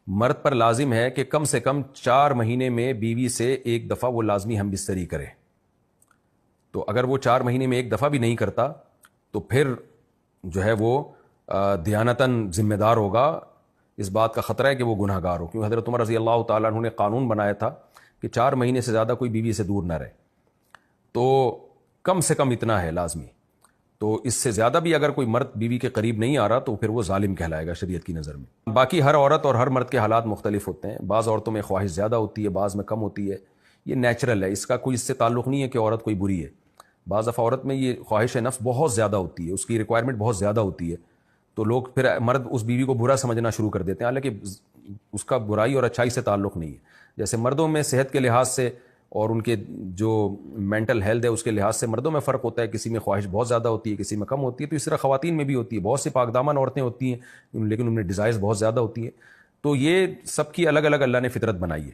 مرد پر لازم ہے کہ کم سے کم 4 مہینے میں بیوی سے ایک دفعہ وہ لازمی ہم بستری کرے. تو اگر وہ 4 مہینے میں ایک دفعہ بھی نہیں کرتا تو پھر جو ہے وہ دیانتاً ذمہ دار ہوگا. اس بات کا خطرہ ہے کہ وہ گناہ گار ہو، کیونکہ حضرت عمر رضی اللہ تعالیٰ عنہ نے قانون بنایا تھا کہ 4 مہینے سے زیادہ کوئی بیوی سے دور نہ رہے. تو کم سے کم اتنا ہے لازمی. تو اس سے زیادہ بھی اگر کوئی مرد بیوی کے قریب نہیں آ رہا تو پھر وہ ظالم کہلائے گا شریعت کی نظر میں. باقی ہر عورت اور ہر مرد کے حالات مختلف ہوتے ہیں. بعض عورتوں میں خواہش زیادہ ہوتی ہے، بعض میں کم ہوتی ہے. یہ نیچرل ہے، اس کا کوئی اس سے تعلق نہیں ہے کہ عورت کوئی بری ہے. بعض دفعہ عورت میں یہ خواہش نفس بہت زیادہ ہوتی ہے، اس کی ریکوائرمنٹ بہت زیادہ ہوتی ہے، تو لوگ پھر مرد اس بیوی کو برا سمجھنا شروع کر دیتے ہیں، حالانکہ اس کا برائی اور اچھائی سے تعلق نہیں ہے. جیسے مردوں میں صحت کے لحاظ سے اور ان کے جو مینٹل ہیلتھ ہے اس کے لحاظ سے مردوں میں فرق ہوتا ہے، کسی میں خواہش بہت زیادہ ہوتی ہے، کسی میں کم ہوتی ہے. تو اس طرح خواتین میں بھی ہوتی ہے. بہت سی پاک دامن عورتیں ہوتی ہیں لیکن ان میں ڈیزائرز بہت زیادہ ہوتی ہیں. تو یہ سب کی الگ الگ اللہ نے فطرت بنائی ہے.